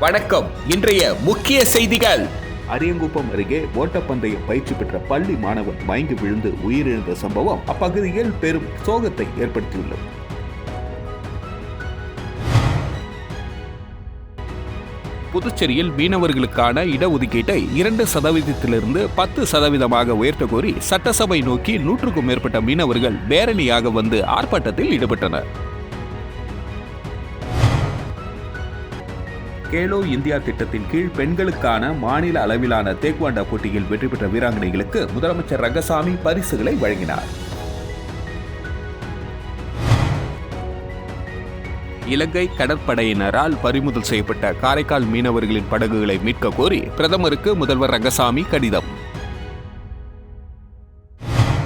வணக்கம். இன்றைய முக்கிய செய்திகள். அரியங்குப்பம் அருகே ஓட்டப்பந்தய பயிற்சி பெற்ற பள்ளி மாணவன் மயங்கி விழுந்து உயிரிழந்த சம்பவம் அப்பகுதியில் பெரும் சோகத்தை ஏற்படுத்தியுள்ளது. புதுச்சேரியில் மீனவர்களுக்கான இடஒதுக்கீட்டை 2% 10% உயர்த்த கோரி சட்டசபை நோக்கி 100க்கும் மேற்பட்ட மீனவர்கள் பேரணியாக வந்து ஆர்ப்பாட்டத்தில் ஈடுபட்டனர். கேலோ இந்தியா திட்டத்தின் கீழ் பெண்களுக்கான மாநில அளவிலான தேக்வாண்டா போட்டியில் வெற்றி பெற்ற வீராங்கனைகளுக்கு முதலமைச்சர் ரங்கசாமி பரிசுகளை வழங்கினார். இலங்கை கடற்படையினரால் பறிமுதல் செய்யப்பட்ட காரைக்கால் மீனவர்களின் படகுகளை மீட்க கோரி பிரதமருக்கு முதல்வர் ரங்கசாமி கடிதம்.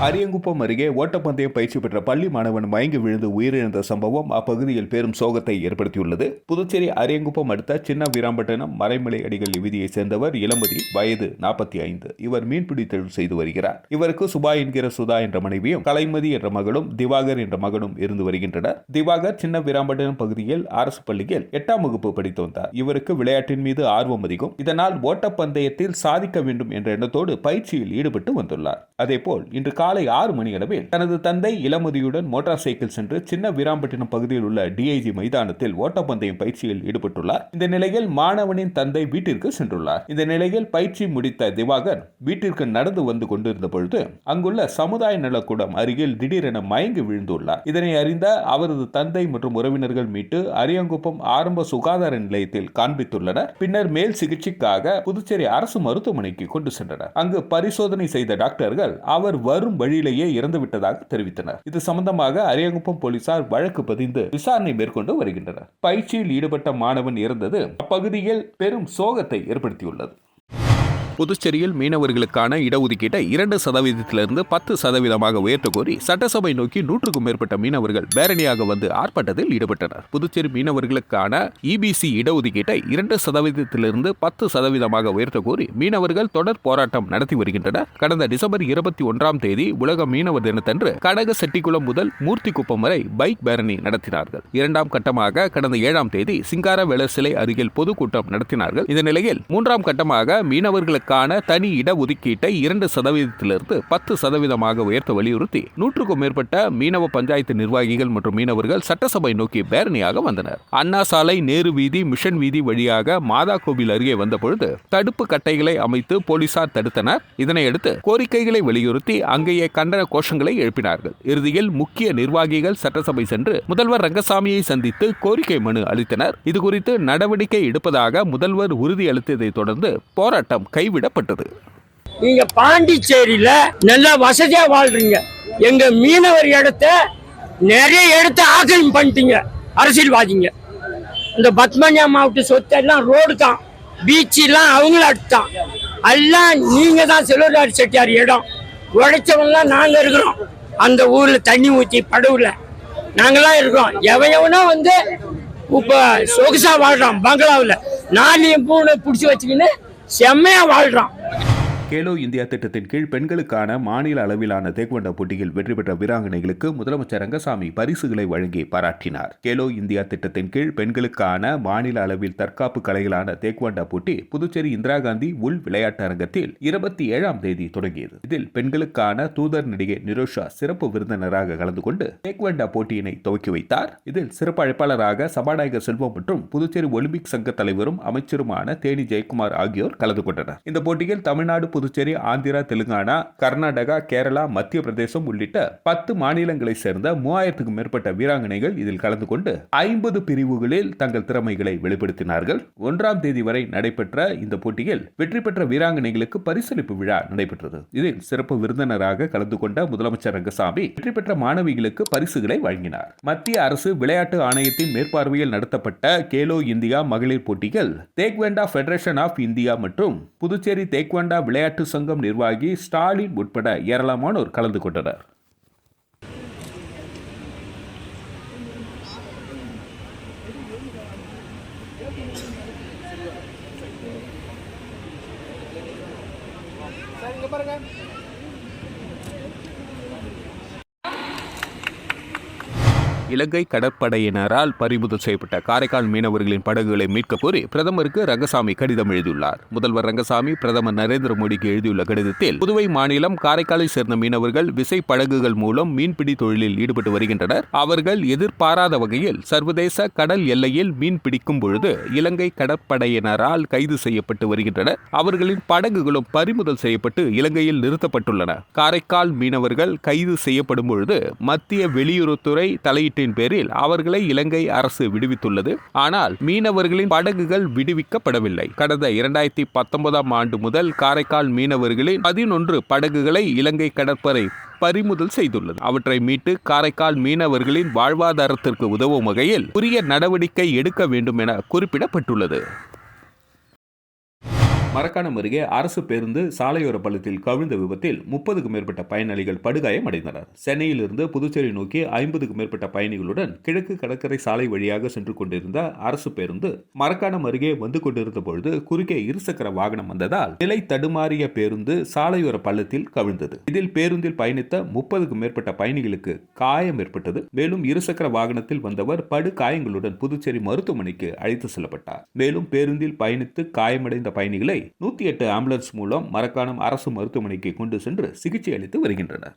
அரியங்குப்பம் அருகே ஓட்டப்பந்தயம் பயிற்சி பெற்ற பள்ளி மாணவன் மயங்கி விழுந்து உயிரிழந்த சம்பவம் அப்பகுதியில் பெரும் சோகத்தை ஏற்படுத்தியுள்ளது. புதுச்சேரி அரியங்குப்பம் அடுத்த சின்ன வீராம்பட்டினம் மறைமலை அடிகள் விதியை சேர்ந்தவர் இளமதி, வயது 45. இவர் மீன்பிடி தொழில் செய்து வருகிறார். இவருக்கு சுபா என்கிற சுதா என்ற மனைவியும், கலைமதி என்ற மகளும், திவாகர் என்ற மகனும் இருந்து வருகின்றனர். திவாகர் சின்ன வீராம்பட்டினம் பகுதியில் அரசு பள்ளியில் 8ஆம் வகுப்பு படித்து வந்தார். இவருக்கு விளையாட்டின் மீது ஆர்வம் அதிகம். இதனால் ஓட்டப்பந்தயத்தில் சாதிக்க வேண்டும் என்ற எண்ணத்தோடு பயிற்சியில் ஈடுபட்டு வந்துள்ளார். அதேபோல் இன்று காலை 6 மணி அளவில் தனது தந்தை இளமதியுடன் மோட்டார் சைக்கிள் சென்று சின்ன வீராம்பட்டினம் பகுதியில் உள்ள டிஐஜி மைதானத்தில் ஓட்டப்பந்தயம் பயிற்சியில் ஈடுபட்டுள்ளார். இந்த நிலையில் மாணவனின் தந்தை வீட்டிற்கு சென்றுள்ளார். இந்த நிலையில் பயிற்சி முடித்த திவாகர் வீட்டிற்கு நடந்து வந்து கொண்டிருந்த பொழுது அங்குள்ள சமுதாய நலக்கூடம் அருகில் திடீரென மயங்கி விழுந்துள்ளார். இதனை அறிந்த அவரது தந்தை மற்றும் உறவினர்கள் மீட்டு அரியங்குப்பம் ஆரம்ப சுகாதார நிலையத்தில் காண்பித்துள்ளனர். பின்னர் மேல் சிகிச்சைக்காக புதுச்சேரி அரசு மருத்துவமனைக்கு கொண்டு சென்றனர். அங்கு பரிசோதனை செய்த டாக்டர்கள் அவர் வரும் வழியிலேயே இறந்துவிட்டதாக தெரிவித்தனர். இது சம்பந்தமாக அரியங்குப்பம் போலீசார் வழக்கு பதிந்து விசாரணை மேற்கொண்டு வருகின்றனர். பயிற்சியில் ஈடுபட்ட மாணவன் இறந்தது அப்பகுதியில் பெரும் சோகத்தை ஏற்படுத்தியுள்ளது. புதுச்சேரியில் மீனவர்களுக்கான இடஒதுக்கீட்டை 2% 10% உயர்த்த கோரி சட்டசபை நோக்கி 100க்கும் மேற்பட்ட மீனவர்கள் பேரணியாக வந்து ஆர்ப்பாட்டத்தில் ஈடுபட்டனர். புதுச்சேரி மீனவர்களுக்கான இபிசி இடஒதுக்கீட்டை 2% 10% உயர்த்த கோரி மீனவர்கள் தொடர் போராட்டம் நடத்தி வருகின்றனர். கடந்த டிசம்பர் 21ஆம் தேதி உலக மீனவர் தினத்தன்று கனகசெட்டிக்குளம் முதல் மூர்த்திக்குப்பம் வரை பைக் பேரணி நடத்தினார்கள். 2ஆம் கட்டமாக கடந்த 7ஆம் தேதி சிங்காரவேலர் சிலை அருகில் பொதுக்கூட்டம் நடத்தினார்கள். இந்த நிலையில் 3ஆம் கட்டமாக மீனவர்களுக்கு தனி இடஒதுக்கீட்டை 2% 10% உயர்த்த வலியுறுத்தி 100க்கும் மேற்பட்ட மீனவ பஞ்சாயத்து நிர்வாகிகள் மற்றும் மீனவர்கள் சட்டசபை நோக்கி பேரணியாக வந்தனர். அண்ணா சாலை, நேரு வீதி, மிஷன் வீதி வழியாக மாதா கோவில் அருகே வந்தபொழுது தடுப்பு கட்டைகளை அமைத்து போலீசார் தடுத்தனர். இதனையடுத்து கோரிக்கைகளை வலியுறுத்தி அங்கேயே கண்டன கோஷங்களை எழுப்பினார்கள். இறுதியில் முக்கிய நிர்வாகிகள் சட்டசபை சென்று முதல்வர் ரங்கசாமியை சந்தித்து கோரிக்கை மனு அளித்தனர். இதுகுறித்து நடவடிக்கை எடுப்பதாக முதல்வர் உறுதியளித்ததை தொடர்ந்து போராட்டம் கைவிடப்பட்டது. நீங்க பாண்டிச்சேரியில நல்லா வசதியா வாழ்றீங்க. எங்க மீனவர் நிறைய இடத்த ஆக்கிரமிப்பு பண்ணிட்டீங்க அரசியல்வாதிங்க. இந்த பத்மனியா மாவட்ட சொத்து எல்லாம் ரோடு தான், பீச் எல்லாம் அவங்கள அடுத்தான். எல்லாம் நீங்க தான் செல்வராஜ் செட்டியார் இடம். உழைச்சவங்கலாம் நாங்க இருக்கிறோம். அந்த ஊர்ல தண்ணி ஊற்றி படவுல நாங்கெல்லாம் இருக்கிறோம். எவனோ வந்து இப்ப சொகுசா வாழ்றான். பங்களாவில் 4 பூனை பிடிச்சி வச்சுக்கின்னு செம்மையா வாழ்றான். கேலோ இந்தியா திட்டத்தின் கீழ் பெண்களுக்கான மாநில அளவிலான தேக்வாண்டா போட்டியில் வெற்றி பெற்ற வீராங்கனைகளுக்கு முதலமைச்சர் ரங்கசாமி பரிசுகளை வழங்கி பாராட்டினார். கேலோ இந்தியா திட்டத்தின் கீழ் பெண்களுக்கான மாநில அளவில் தற்காப்பு கலைகளான தேக்வாண்டா போட்டி புதுச்சேரி இந்திரா காந்தி உள் விளையாட்டு அரங்கத்தில் 27ஆம் தேதி தொடங்கியது. இதில் பெண்களுக்கான தூதர் நடிகை நிரோஷா சிறப்பு விருந்தினராக கலந்து கொண்டு தேக்வாண்டா போட்டியினை துவக்கி வைத்தார். இதில் சிறப்பு அழைப்பாளராக சபாநாயகர் செல்வம் மற்றும் புதுச்சேரி ஒலிம்பிக் சங்க தலைவரும் அமைச்சருமான தேனி ஜெயக்குமார் ஆகியோர் கலந்து கொண்டனர். இந்த போட்டியில் தமிழ்நாடு, புதுச்சேரி, ஆந்திரா, தெலுங்கானா, கர்நாடகா, கேரளா, மத்திய பிரதேசம் உள்ளிட்ட 10 மாநிலங்களை சேர்ந்த 3000க்கும் மேற்பட்ட வீராங்கனைகள் இதில் கலந்து கொண்டு 50 பிரிவுகளில் தங்கள் திறமைகளை வெளிப்படுத்தினார்கள். 1ஆம் தேதி வரை நடைபெற்ற இந்த போட்டியில் வெற்றி பெற்ற வீராங்கனைகளுக்கு பரிசளிப்பு விழா நடைபெற்றது. இதில் சிறப்பு விருந்தினராக கலந்து கொண்ட முதலமைச்சர் ரங்கசாமி வெற்றி பெற்ற மாணவிகளுக்கு பரிசுகளை வழங்கினார். மத்திய அரசு விளையாட்டு ஆணையத்தின் மேற்பார்வையில் நடத்தப்பட்ட கேலோ இந்தியா மகளிர் போட்டிகள் தேக்வாண்டா ஃபெடரேஷன் ஆஃப் இந்தியா மற்றும் புதுச்சேரி தேக்வாண்டா விளையாட்டு சங்கம் நிர்வாகி ஸ்டாலின் உட்பட ஏராளமானோர் கலந்து கொண்டனர். இலங்கை கடற்படையினரால் பறிமுதல் செய்யப்பட்ட காரைக்கால் மீனவர்களின் படகுகளை மீட்கக் கோரி பிரதமருக்கு ரங்கசாமி கடிதம் எழுதியுள்ளார். முதல்வர் ரங்கசாமி பிரதமர் நரேந்திர மோடிக்கு எழுதியுள்ள கடிதத்தில் புதுவை மாநிலம் காரைக்காலை சேர்ந்த மீனவர்கள் விசை படகுகள் மூலம் மீன்பிடி தொழிலில் ஈடுபட்டு வருகின்றனர். அவர்கள் எதிர்பாராத வகையில் சர்வதேச கடல் எல்லையில் மீன் பிடிக்கும் பொழுது இலங்கை கடற்படையினரால் கைது செய்யப்பட்டு வருகின்றனர். அவர்களின் படகுகளும் பறிமுதல் செய்யப்பட்டு இலங்கையில் நிறுத்தப்பட்டுள்ளன. காரைக்கால் மீனவர்கள் கைது செய்யப்படும் பொழுது மத்திய வெளியுறவுத்துறை தலையிட்ட பேரில் அவர்களை இலங்கை அரசு விடுவித்துள்ளது. ஆனால் மீனவர்களின் படகுகள் விடுவிக்கப்படவில்லை. கடந்த 2019 ஆண்டு முதல் காரைக்கால் மீனவர்களின் 11 படகுகளை இலங்கை கடற்படை பறிமுதல் செய்துள்ளது. அவற்றை மீட்டு காரைக்கால் மீனவர்களின் வாழ்வாதாரத்திற்கு உதவும் வகையில் உரிய நடவடிக்கை எடுக்க வேண்டும் என குறிப்பிடப்பட்டுள்ளது. மரக்காணம் அருகே அரசு பேருந்து சாலையோர பள்ளத்தில் கவிழ்ந்த விபத்தில் 30க்கும் மேற்பட்ட பயணிகள் படுகாயம் அடைந்தனர். சென்னையிலிருந்து புதுச்சேரி நோக்கி 50க்கும் மேற்பட்ட பயணிகளுடன் கிழக்கு கடற்கரை சாலை வழியாக சென்று கொண்டிருந்த அரசு பேருந்து மரக்காணம் அருகே வந்து கொண்டிருந்த பொழுது குறுக்கே இருசக்கர வாகனம் வந்ததால் நிலை தடுமாறிய பேருந்து சாலையோர பள்ளத்தில் கவிழ்ந்தது. இதில் பேருந்தில் பயணித்த 30க்கும் மேற்பட்ட பயணிகளுக்கு காயம் ஏற்பட்டது. மேலும் இருசக்கர வாகனத்தில் வந்தவர் படு காயங்களுடன் புதுச்சேரி மருத்துவமனைக்கு அழைத்து செல்லப்பட்டார். மேலும் பேருந்தில் பயணித்து காயமடைந்த பயணிகளை 108 ஆம்புலன்ஸ் மூலம் மரக்காணம் அரசு மருத்துவமனைக்கு கொண்டு சென்று சிகிச்சை அளித்து வருகின்றனர்.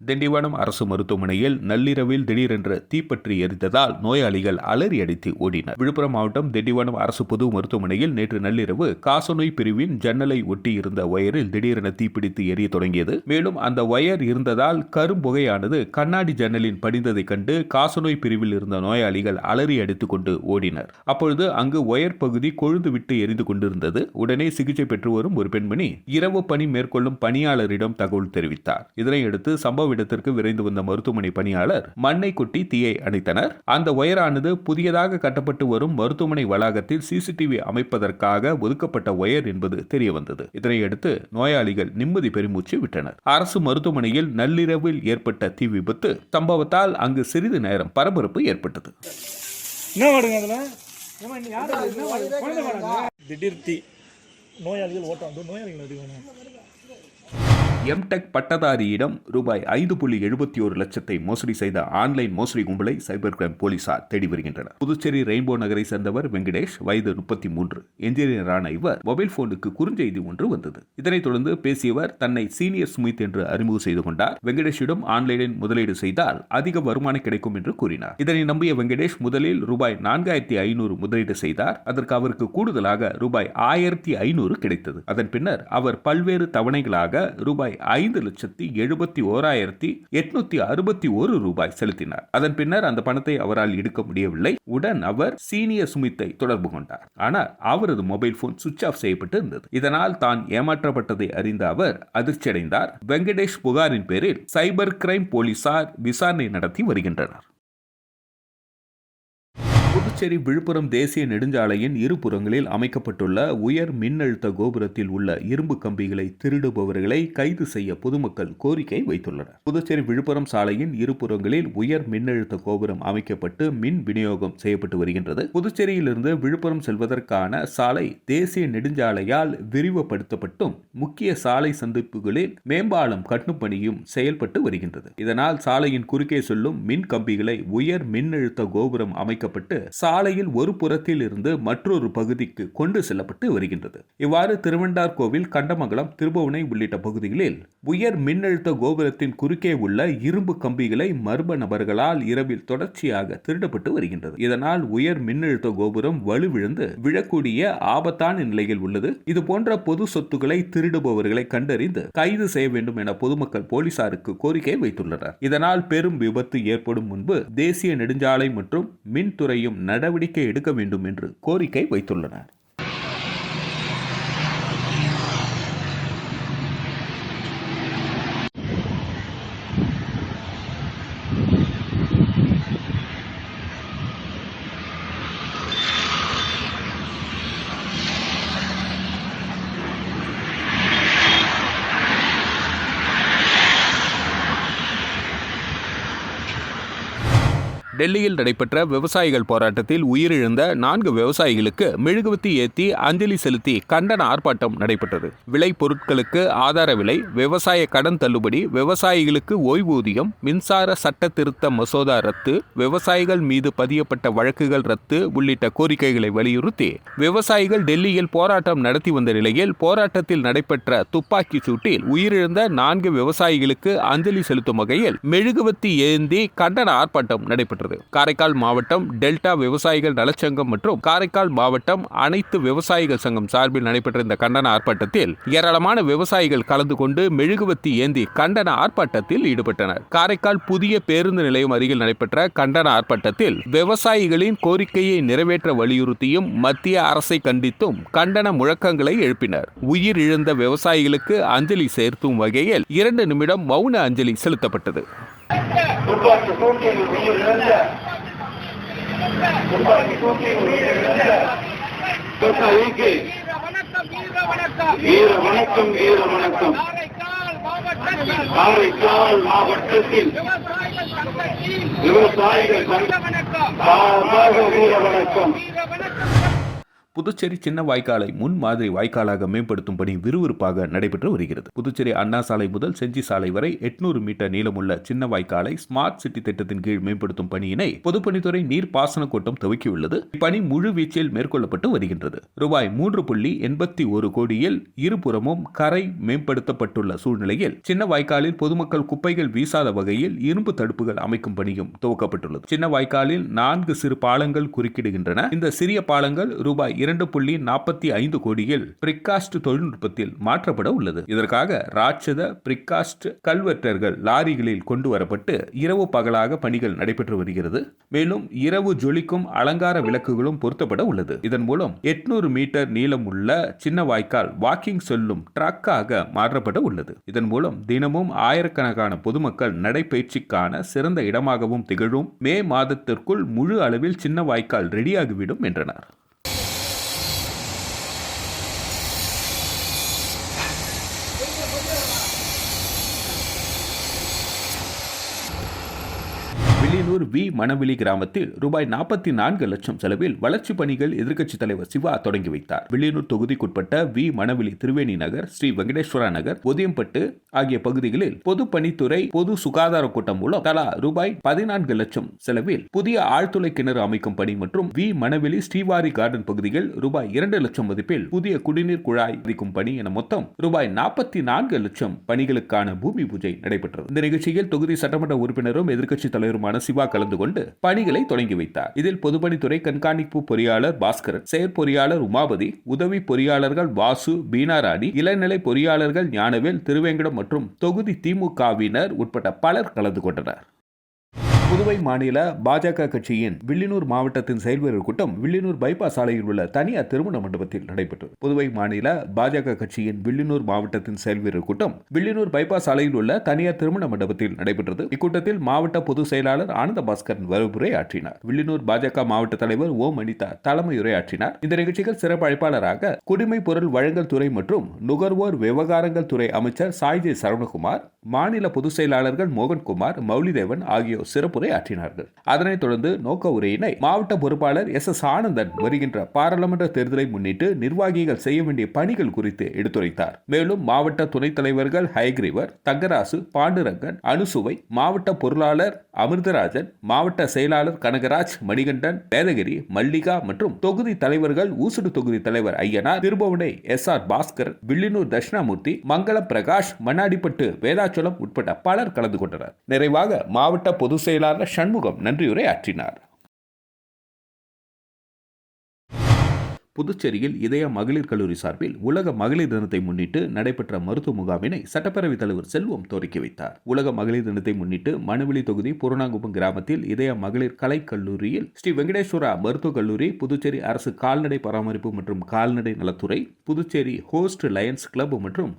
திண்டிவனம் அரசு மருத்துவமனையில் நள்ளிரவில் திடீரென்று தீப்பற்றி எரிந்ததால் நோயாளிகள் அலறி அடித்து ஓடினர். விழுப்புரம் மாவட்டம் திண்டிவனம் அரசு பொது மருத்துவமனையில் நேற்று நள்ளிரவு காசநோய் பிரிவின் ஜன்னலை ஒட்டி இருந்த ஒயரில் திடீரென தீப்பிடித்து எரிய தொடங்கியது. மேலும் அந்த ஒயர் இருந்ததால் கரும்புகையானது கண்ணாடி ஜன்னலில் படிந்ததை கண்டு காசநோய் பிரிவில் இருந்த நோயாளிகள் அலறி அடித்துக் கொண்டு ஓடினர். அப்பொழுது அங்கு ஒயர் பகுதி கொழுந்து விட்டு எரிந்து கொண்டிருந்தது. உடனே சிகிச்சை பெற்று வரும் ஒரு பெண்மணி இரவு பணி மேற்கொள்ளும் பணியாளரிடம் தகவல் தெரிவித்தார். இதனையடுத்து சம்பவ இடத்திற்கு விரைந்து வந்த மருத்துவமனை பணியாளர் மண்ணை கொட்டி தீயை அணைத்தனர். அந்த ஒயரானது புதியதாக கட்டப்பட்டு வரும் மருத்துவமனை வளாகத்தில் சிசிடிவி அமைப்பதற்காக ஒதுக்கப்பட்ட ஒயர் என்பது தெரிய வந்தது. இதனையடுத்து நோயாளிகள் நிம்மதி பெருமூச்சு விட்டனர். அரசு மருத்துவமனையில் நள்ளிரவில் ஏற்பட்ட தீ விபத்து சம்பவத்தால் அங்கு சிறிது நேரம் பரபரப்பு ஏற்பட்டது. திடீர் தீ, நோயாளிகள் ஓட்டம் வந்து நோயாளிகள் அதிகம். எம்டெக் பட்டதாரியிடம் ரூபாய் 5.71 லட்சத்தை மோசடி செய்த ஆன்லைன் மோசடி கும்பலை சைபர் கிரைம் போலீசார் தேடி வருகின்றனர். புதுச்சேரி ரெயின்போ நகரை சேர்ந்தவர் வெங்கடேஷ், வயது 33, என்ஜினியரான இவர் மொபைல் போனுக்கு குறுஞ்செய்தி ஒன்று வந்தது. இதனைத் தொடர்ந்து பேசியவர் தன்னை சீனியர் ஸ்மித் என்று அறிமுகம் செய்து கொண்டார். வெங்கடேஷிடம் ஆன்லைனில் முதலீடு செய்தால் அதிக வருமானம் கிடைக்கும் என்று கூறினார். இதனை நம்பிய வெங்கடேஷ் முதலில் ரூபாய் 4500 முதலீடு செய்தார். அதற்கு அவருக்கு கூடுதலாக ரூபாய் 1500 கிடைத்தது. அதன் பின்னர் அவர் பல்வேறு தவணைகளாக ரூபாய் 5,71,861 ரூபாய் செலுத்தினார். அதன் பின்னர் அந்த பணத்தை அவரால் எடுக்க முடியவில்லை. உடன் அவர் சீனியர் சுமித்தை தொடர்பு கொண்டார். ஆனால் அவரது மொபைல் போன் சுவிட்ச் ஆஃப் செய்யப்பட்டு இருந்தது. இதனால் தான் ஏமாற்றப்பட்டதை அறிந்த அவர் அதிர்ச்சியடைந்தார். வெங்கடேஷ் புகாரின் பேரில் சைபர் கிரைம் போலீசார் விசாரணை நடத்தி வருகின்றனர். புதுச்சேரி விழுப்புரம் தேசிய நெடுஞ்சாலையின் இருபுறங்களில் அமைக்கப்பட்டுள்ள உயர் மின்னழுத்த கோபுரத்தில் உள்ள இரும்பு கம்பிகளை திருடுபவர்களை கைது செய்ய பொதுமக்கள் கோரிக்கை வைத்துள்ளனர். புதுச்சேரி விழுப்புரம் சாலையின் இருபுறங்களில் உயர் மின்னழுத்த கோபுரம் அமைக்கப்பட்டு மின் விநியோகம் செய்யப்பட்டு வருகின்றது. புதுச்சேரியிலிருந்து விழுப்புரம் செல்வதற்கான சாலை தேசிய நெடுஞ்சாலையால் விரிவுபடுத்தப்பட்டும் முக்கிய சாலை சந்திப்புகளில் மேம்பாலம் கட்டும் பணியும் செயல்பட்டு வருகின்றது. இதனால் சாலையின் குறுக்கே செல்லும் மின் கம்பிகளை உயர் மின்னழுத்த கோபுரம் அமைக்கப்பட்டு சாலையில் ஒரு புறத்தில் இருந்து மற்றொரு பகுதிக்கு கொண்டு செல்லப்பட்டு வருகின்றது. இவ்வாறு திருவெண்டார்கோவில், கண்டமங்கலம், திருபுவனை உள்ளிட்ட பகுதிகளில் உயர் மின்னழுத்த கோபுரத்தின் குறுக்கே உள்ள இரும்பு கம்பிகளை மர்ம நபர்களால் இரவில் தொடர்ச்சியாக திருடப்பட்டு வருகின்றது. இதனால் உயர் மின்னழுத்த கோபுரம் வலுவிழந்து விழக்கூடிய ஆபத்தான நிலையில் உள்ளது. இதுபோன்ற பொது சொத்துக்களை திருடுபவர்களை கண்டறிந்து கைது செய்ய வேண்டும் என பொதுமக்கள் போலீசாருக்கு கோரிக்கை வைத்துள்ளனர். இதனால் பெரும் விபத்து ஏற்படும் முன்பு தேசிய நெடுஞ்சாலை மற்றும் மின்துறையும் நடவடிக்கை எடுக்க வேண்டும் என்று கோரிக்கை வைத்துள்ளனர். டெல்லியில் நடைபெற்ற விவசாயிகள் போராட்டத்தில் உயிரிழந்த 4 விவசாயிகளுக்கு மெழுகுவர்த்தி ஏற்றி அஞ்சலி செலுத்தி கண்டன ஆர்ப்பாட்டம் நடைபெற்றது. விளை பொருட்களுக்கு ஆதார விலை, விவசாய கடன் தள்ளுபடி, விவசாயிகளுக்கு ஓய்வூதியம், மின்சார சட்ட திருத்த மசோதா ரத்து, விவசாயிகள் மீது பதியப்பட்ட வழக்குகள் ரத்து உள்ளிட்ட கோரிக்கைகளை வலியுறுத்தி விவசாயிகள் டெல்லியில் போராட்டம் நடத்தி வந்த நிலையில் போராட்டத்தில் நடைபெற்ற துப்பாக்கி சூட்டில் உயிரிழந்த 4 விவசாயிகளுக்கு அஞ்சலி செலுத்தும் வகையில் மெழுகுவர்த்தி ஏந்தி கண்டன ஆர்ப்பாட்டம் நடைபெற்றது. காரைக்கால் மாவட்டம் டெல்டா விவசாயிகள் நலச்சங்கம் மற்றும் காரைக்கால் மாவட்டம் அனைத்து விவசாயிகள் சங்கம் சார்பில் நடைபெற்ற இந்த கண்டன ஆர்ப்பாட்டத்தில் ஏராளமான விவசாயிகள் கலந்து கொண்டு மெழுகுவர்த்தி ஏந்தி கண்டன ஆர்ப்பாட்டத்தில் ஈடுபட்டனர். காரைக்கால் புதிய பேருந்து நிலையம் அருகில் நடைபெற்ற கண்டன ஆர்ப்பாட்டத்தில் விவசாயிகளின் கோரிக்கையை நிறைவேற்ற வலியுறுத்தியும் மத்திய அரசை கண்டித்தும் கண்டன முழக்கங்களை எழுப்பினர். உயிர் இழந்த விவசாயிகளுக்கு அஞ்சலி செலுத்தும் வகையில் 2 நிமிடம் மௌன அஞ்சலி செலுத்தப்பட்டது. துப்பாக்கி தூக்கில் உயிரிழந்த விவசாயிக்கு வீர வணக்கம், வீர வணக்கம். காரைக்கால் மாவட்டத்தில் விவசாயிகள் வீர வணக்கம். புதுச்சேரி சின்ன வாய்க்காலை முன் மாதிரி வாய்க்காலாக மேம்படுத்தும் பணி விறுவிறுப்பாக நடைபெற்று வருகிறது. புதுச்சேரி அண்ணா சாலை முதல் செஞ்சி சாலை வரை 800 மீட்டர் நீளமுள்ள சின்ன வாய்க்காலை ஸ்மார்ட் சிட்டி திட்டத்தின் கீழ் மேம்படுத்தும் பணியினை பொதுப்பணித்துறை நீர்ப்பாசன கோட்டம் துவக்கியுள்ளது. இப்பணி முழு வீச்சில் மேற்கொள்ளப்பட்டு வருகின்றது. ரூபாய் 3.81 கோடியில் இருபுறமும் கரை மேம்படுத்தப்பட்டுள்ள சூழ்நிலையில் சின்ன வாய்க்காலில் பொதுமக்கள் குப்பைகள் வீசாத வகையில் இரும்பு தடுப்புகள் அமைக்கும் பணியும் துவக்கப்பட்டுள்ளது. சின்ன வாய்க்காலில் 4 சிறு பாலங்கள் குறுக்கிடுகின்றன. இந்த சிறிய பாலங்கள் ரூபாய் 2.45 கோடியில் பிரிகாஸ்ட் தொழில்நுட்பத்தில் மாற்றப்பட உள்ளது. இதற்காக ராட்சத பிரிகாஸ்ட் கல்வெட்டர்கள் லாரிகளில் கொண்டு வரப்பட்டு இரவு பகலாக பணிகள் நடைபெற்று வருகிறது. மேலும் இரவு ஜொலிக்கும் அலங்கார விளக்குகளும் பொருத்தப்பட உள்ளது. இதன் மூலம் 800 மீட்டர் நீளம் உள்ள சின்ன வாய்க்கால் வாக்கிங் செல்லும் ட்ராக்காக மாற்றப்பட உள்ளது. இதன் மூலம் தினமும் ஆயிரக்கணக்கான பொதுமக்கள் நடைபயிற்சிக்கான சிறந்த இடமாகவும் திகழும். மே மாதத்திற்குள் முழு அளவில் சின்ன வாய்க்கால் ரெடியாகிவிடும் என்றனர். வில்லியனூர் வி மணவெளி கிராமத்தில் ரூபாய் 44 லட்சம் செலவில் வளர்ச்சி பணிகள் எதிர்க்கட்சித் தலைவர் சிவா தொடங்கி வைத்தார். வில்லியனூர் தொகுதிக்குட்பட்ட வி மணவெளி, திரிவேணி நகர், ஸ்ரீ வெங்கடேஸ்வரா நகர், ஒதியம்பட்டு ஆகிய பகுதிகளில் பொதுப்பணித்துறை பொது சுகாதார கூட்டம் மூலம் தலா ரூபாய் 14 லட்சம் செலவில் புதிய ஆழ்துளை கிணறு அமைக்கும் பணி மற்றும் வி மணவெளி ஸ்ரீவாரி கார்டன் பகுதியில் ரூபாய் 2 லட்சம் மதிப்பில் புதிய குடிநீர் குழாய் அமைக்கும் பணி என மொத்தம் ரூபாய் 44 லட்சம் பணிகளுக்கான பூமி பூஜை நடைபெற்றது. இந்த நிகழ்ச்சியில் தொகுதி சட்டமன்ற உறுப்பினரும் எதிர்க்கட்சித் தலைவருமான சிவா கலந்து கொண்டு பணிகளை தொடங்கி வைத்தார். இதில் பொதுப்பணித்துறை கண்காணிப்பு பொறியாளர் பாஸ்கரன், செயற்பொறியாளர் உமாபதி, உதவி பொறியாளர்கள் வாசு, பீனாராணி, இளநிலை பொறியாளர்கள் ஞானவேல், திருவேங்கடம் மற்றும் தொகுதி திமுகவினர் உட்பட பலர் கலந்து கொண்டனர். புதுவை மாநில பாஜக கட்சியின் வில்லியனூர் மாவட்டத்தின் செயல்வீரர் கூட்டம் வில்லியனூர் பைபாஸ் சாலையில் உள்ள தனியார் திருமண மண்டபத்தில் நடைபெற்றது. புதுவை மாநில பாஜக கட்சியின் வில்லியனூர் மாவட்டத்தின் செயல்வீரர் கூட்டம் வில்லியனூர் பைபாஸ் சாலையில் உள்ள தனியார் திருமண மண்டபத்தில் நடைபெற்றது. இக்கூட்டத்தில் மாவட்ட பொதுச் செயலாளர் ஆனந்த பாஸ்கரன் வரவுரையாற்றினார். வில்லியனூர் பாஜக மாவட்ட தலைவர் ஓ மணிதா தலைமையுரையாற்றினார். இந்த நிகழ்ச்சியில் சிறப்பு அழைப்பாளராக குடிமை பொருள் வழங்கல் துறை மற்றும் நுகர்வோர் விவகாரங்கள் துறை அமைச்சர் சாய்ஜே சரவணகுமார், மாநில பொதுச் செயலாளர்கள் மோகன்குமார், மௌலிதேவன் ஆகியோர் சிறப்பு சிறப்புரையாற்றினார்கள். அதனைத் தொடர்ந்து நோக்க உரையினை மாவட்ட பொறுப்பாளர் எஸ் ஆனந்தன் வருகின்ற பாராளுமன்ற தேர்தலை முன்னிட்டு நிர்வாகிகள் செய்ய வேண்டிய பணிகள் குறித்து எடுத்துரைத்தார். மேலும் மாவட்ட துணைத் தலைவர்கள் ஹைகிரீவர், தங்கராசு, பாண்டுரங்கன், அனுசுவை, மாவட்ட பொருளாளர் அமிர்தராஜன், மாவட்ட செயலாளர் கனகராஜ், மணிகண்டன், வேதகிரி, மல்லிகா மற்றும் தொகுதி தலைவர்கள் ஊசுடு தொகுதி தலைவர் ஐயனார், திருபுவனை SR பாஸ்கர், வில்லியனூர் தட்சிணாமூர்த்தி, மங்களம் பிரகாஷ், மண்ணாடிப்பட்டு வேதாச்சலம் உட்பட பலர் கலந்து கொண்டனர். நிறைவாக மாவட்ட பொதுச் செயலாளர் சண்முகம் நன்றியுரை ஆற்றினார். புதுச்சேரியில் இதய மகளிர் கல்லூரி சார்பில் உலக மகளிர் தினத்தை முன்னிட்டு நடைபெற்ற மருத்துவ முகாமினை சட்டப்பேரவைத் தலைவர் செல்வம் துவக்கி வைத்தார். உலக மகளிர் தினத்தை முன்னிட்டு மணவெளி தொகுதி பூரணாங்குப்பம் கிராமத்தில் இதய மகளிர் கலை கல்லூரியில் ஸ்ரீ வெங்கடேஸ்வரா மருத்துவக் கல்லூரி, புதுச்சேரி அரசு கால்நடை பராமரிப்பு மற்றும் கால்நடை நலத்துறை, புதுச்சேரி ஹோஸ்ட் லயன்ஸ் கிளப் மற்றும்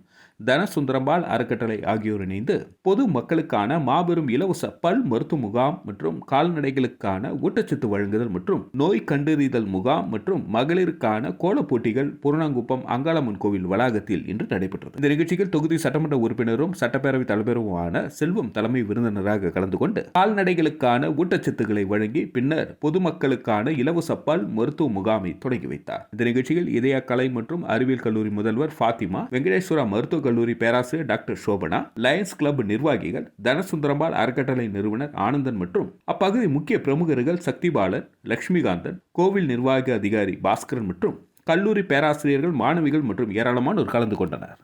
தனசுந்தரம்பாள் அறக்கட்டளை ஆகியோர் இணைந்து பொது மக்களுக்கான மாபெரும் இலவச பல் மருத்துவ முகாம் மற்றும் கால்நடைகளுக்கான ஊட்டச்சத்து வழங்குதல் மற்றும் நோய் கண்டறிதல் முகாம் மற்றும் மகளிருக்கான கோலப் போட்டிகள் பூரணாங்குப்பம் அங்காளம்மன் கோவில் வளாகத்தில் இன்று நடைபெற்றது. இந்த நிகழ்ச்சியில் தொகுதி சட்டமன்ற உறுப்பினரும் சட்டப்பேரவை தலைவருமான செல்வம் தலைமை விருந்தினராக கலந்து கொண்டு கால்நடைகளுக்கான ஊட்டச்சத்துக்களை வழங்கி பின்னர் பொதுமக்களுக்கான இலவச பல் மருத்துவ முகாமை தொடங்கி வைத்தார். இந்த நிகழ்ச்சியில் இதய கலை மற்றும் அறிவியல் கல்லூரி முதல்வர் ஃபாத்திமா, வெங்கடேஸ்வரா மருத்துவ கல்லூரி பேராசிரியர் டாக்டர் சோபனா, லயன்ஸ் கிளப் நிர்வாகிகள், தனசுந்தரம்பாள் அறக்கட்டளை நிறுவனர் ஆனந்தன் மற்றும் அப்பகுதி முக்கிய பிரமுகர்கள் சக்திபாலன், லட்சுமிகாந்தன், கோவில் நிர்வாக அதிகாரி பாஸ்கரன் மற்றும் கல்லூரி பேராசிரியர்கள், மாணவிகள் மற்றும் ஏராளமானோர் கலந்து கொண்டனர்.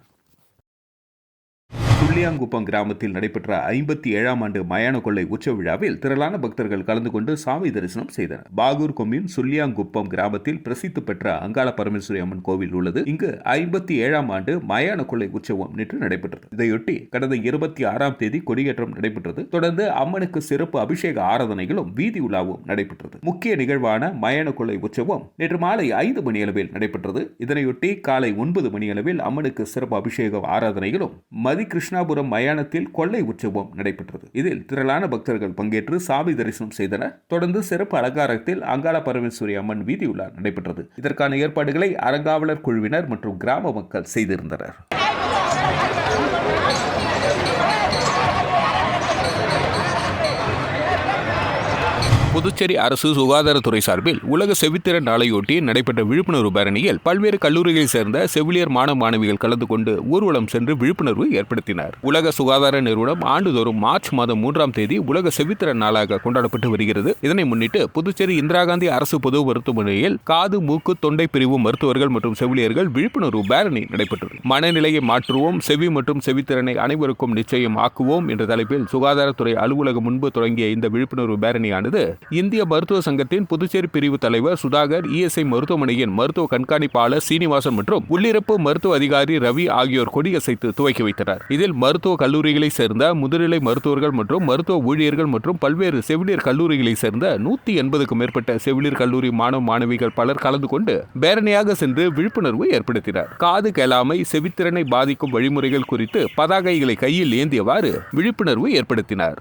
சுள்ளியாங்குப்பம் கிராமத்தில் நடைபெற்ற 57ஆம் ஆண்டு மயான கொள்ளை உற்சவ விழாவில் திரளான பக்தர்கள் கலந்து கொண்டு சாமி தரிசனம் செய்தனர். பாகூர் கொம்யூன் சுள்ளியாங்குப்பம் கிராமத்தில் பிரசித்தி பெற்ற அங்காள பரமேஸ்வரி அம்மன் கோவில் உள்ளது. இங்கு 57ஆம் ஆண்டு மயான கொள்ளை உற்சவம் நேற்று நடைபெற்றது. இதையொட்டி கடந்த 26ஆம் தேதி கொடியேற்றம் நடைபெற்றது. தொடர்ந்து அம்மனுக்கு சிறப்பு அபிஷேக ஆராதனைகளும் வீதி உலாவும் நடைபெற்றது. முக்கிய நிகழ்வான மயான கொள்ளை உற்சவம் நேற்று மாலை 5 மணி அளவில் நடைபெற்றது. இதனையொட்டி காலை 9 மணி அளவில் அம்மனுக்கு சிறப்பு அபிஷேக ஆராதனைகளும் கிருஷ்ணாபுரம் மயானத்தில் கொள்ளை உற்சவம் நடைபெற்றது. இதில் திரளான பக்தர்கள் பங்கேற்று சாமி தரிசனம் செய்தனர். தொடர்ந்து சிறப்பு அலங்காரத்தில் அங்காள பரமேஸ்வரி அம்மன் வீதி உலா நடைபெற்றது. இதற்கான ஏற்பாடுகளை அறங்காவலர் குழுவினர் மற்றும் கிராம மக்கள் செய்திருந்தனர். புதுச்சேரி அரசு சுகாதாரத்துறை சார்பில் உலக செவித்திறன் நாளையொட்டி நடைபெற்ற விழிப்புணர்வு பேரணியில் பல்வேறு கல்லூரிகளைச் சேர்ந்த செவிலியர் மாணவ மாணவிகள் கலந்து கொண்டு ஊர்வலம் சென்று விழிப்புணர்வு ஏற்படுத்தினர். உலக சுகாதார நிறுவனம் ஆண்டுதோறும் மார்ச் மாதம் 3ஆம் தேதி உலக செவித்திறன் நாளாக கொண்டாடப்பட்டு வருகிறது. இதனை முன்னிட்டு புதுச்சேரி இந்திரா காந்தி அரசு பொது மருத்துவமனையில் காது, மூக்கு, தொண்டை பிரிவு மருத்துவர்கள் மற்றும் செவிலியர்கள் விழிப்புணர்வு பேரணி நடைபெற்றது. மனநிலையை மாற்றுவோம், செவி மற்றும் செவித்திறனை அனைவருக்கும் நிச்சயம் ஆக்குவோம் என்ற தலைப்பில் சுகாதாரத்துறை அலுவலகம் முன்பு தொடங்கிய இந்த விழிப்புணர்வு பேரணியானது இந்திய மருத்துவ சங்கத்தின் புதுச்சேரி பிரிவு தலைவர் சுதாகர், ESI மருத்துவமனையின் மருத்துவ கண்காணிப்பாளர் சீனிவாசன் மற்றும் உள்ளிருப்பு மருத்துவ அதிகாரி ரவி ஆகியோர் கொடியசைத்து துவக்கி வைத்தனர். இதில் மருத்துவ கல்லூரிகளை சேர்ந்த முதுநிலை மருத்துவர்கள் மற்றும் மருத்துவ ஊழியர்கள் மற்றும் பல்வேறு செவிலியர் கல்லூரிகளை சேர்ந்த 180க்கும் மேற்பட்ட செவிலியர் கல்லூரி மாணவ மாணவிகள் பலர் கலந்து கொண்டு பேரணியாக சென்று விழிப்புணர்வு ஏற்படுத்தினர். காது கேளாமை, செவித்திறனை பாதிக்கும் வழிமுறைகள் குறித்து பதாகைகளை கையில் ஏந்தியவாறு விழிப்புணர்வு ஏற்படுத்தினர்.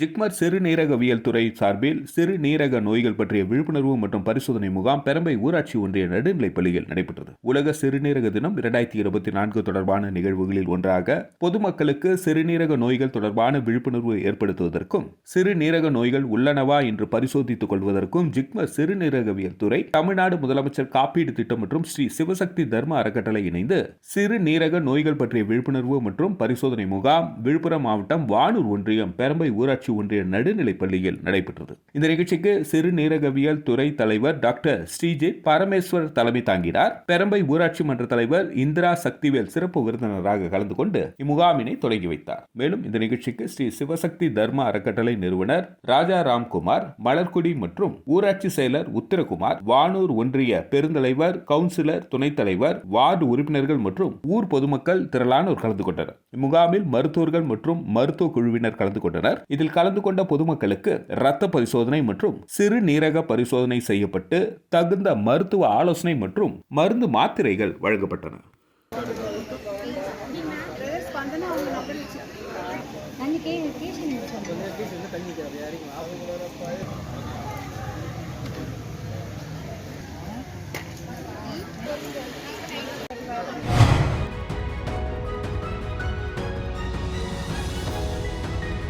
ஜிப்மர் சிறுநீரகவியல் துறை சார்பில் சிறுநீரக நோய்கள் பற்றிய விழிப்புணர்வு மற்றும் பரிசோதனை முகாம் பெரம்பை ஊராட்சி ஒன்றிய நடுநிலைப் பள்ளியில் நடைபெற்றது. உலக சிறுநீரக தினம் 2024 தொடர்பான நிகழ்வுகளில் ஒன்றாக பொதுமக்களுக்கு சிறுநீரக நோய்கள் தொடர்பான விழிப்புணர்வு ஏற்படுத்துவதற்கும் சிறுநீரக நோய்கள் உள்ளனவா என்று பரிசோதித்துக் கொள்வதற்கும் ஜிப்மர் சிறுநீரகவியல் துறை, தமிழ்நாடு முதலமைச்சர் காப்பீடு திட்டம் மற்றும் ஸ்ரீ சிவசக்தி தர்ம அறக்கட்டளை இணைந்து சிறுநீரக நோய்கள் பற்றிய விழிப்புணர்வு மற்றும் பரிசோதனை முகாம் விழுப்புரம் மாவட்டம் வானூர் ஒன்றியம் பெரம்பை ஊராட்சி ஒன்றிய நடுநிலைப் பள்ளியில் நடைபெற்றது. இந்த நிகழ்ச்சிக்கு சிறுநீரகவியல் துறை தலைவர் டாக்டர் ஸ்ரீஜித் பரமேஸ்வர் தலைமை தாங்கினார். பெரம்பை ஊராட்சி மன்ற தலைவர் இந்திரா சக்திவேல் சிறப்பு விருந்தினராக கலந்து கொண்டு இம்முகாமினை தொடங்கி வைத்தார். மேலும் இந்த நிகழ்ச்சிக்கு ஸ்ரீ சிவசக்தி தர்ம அறக்கட்டளை நிறுவனர் ராஜா ராம்குமார், மலர்குடி மற்றும் ஊராட்சி செயலர் உத்திரகுமார், வானூர் ஒன்றிய பெருந்தலைவர், கவுன்சிலர், துணைத் தலைவர், வார்டு உறுப்பினர்கள் மற்றும் ஊர் பொதுமக்கள் திரளானோர் கலந்து கொண்டனர். இம்முகாமில் மருத்துவர்கள் மற்றும் மருத்துவ குழுவினர் கலந்து கொண்டனர். இதில் கலந்து கொண்ட பொதுமக்களுக்கு இரத்த பரிசோதனை மற்றும் சிறுநீரக பரிசோதனை செய்யப்பட்டு தகுந்த மருத்துவ ஆலோசனை மற்றும் மருந்து மாத்திரைகள் வழங்கப்பட்டன.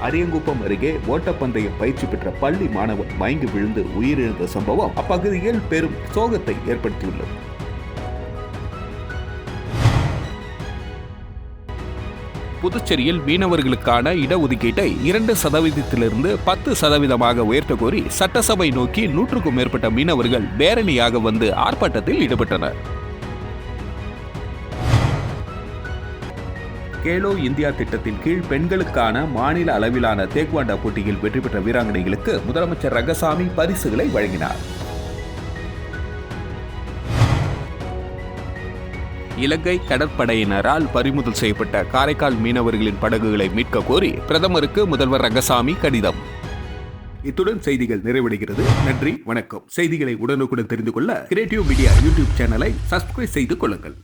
அரியங்குப்பம் அருகே ஓட்டப்பந்தய பயிற்சி பெற்ற பள்ளி மாணவன் மயங்கி விழுந்து உயிரிழந்த சம்பவம் அப்பகுதியில் பெரும் சோகத்தை ஏற்படுத்தியுள்ளது. புதுச்சேரியில் மீனவர்களுக்கான இடஒதுக்கீட்டை 2% 10% உயர்த்த கோரி சட்டசபை நோக்கி 100க்கும் மேற்பட்ட மீனவர்கள் பேரணியாக வந்து ஆர்ப்பாட்டத்தில் ஈடுபட்டனர். கேலோ இந்தியா திட்டத்தின் கீழ் பெண்களுக்கான மாநில அளவிலான தேக்வாண்டா போட்டியில் வெற்றி பெற்ற வீராங்கனைகளுக்கு முதலமைச்சர் ரங்கசாமி பரிசுகளை வழங்கினார். இலங்கை கடற்படையினரால் பறிமுதல் செய்யப்பட்ட காரைக்கால் மீனவர்களின் படகுகளை மீட்க கோரி பிரதமருக்கு முதல்வர் ரங்கசாமி கடிதம். இத்துடன் செய்திகள் நிறைவடைகிறது. நன்றி, வணக்கம். செய்திகளை உடனுக்குடன் தெரிந்து கொள்ள கிரியேட்டிவ் மீடியா யூடியூப் சேனலை சப்ஸ்கிரைப் செய்து கொள்ளுங்கள்.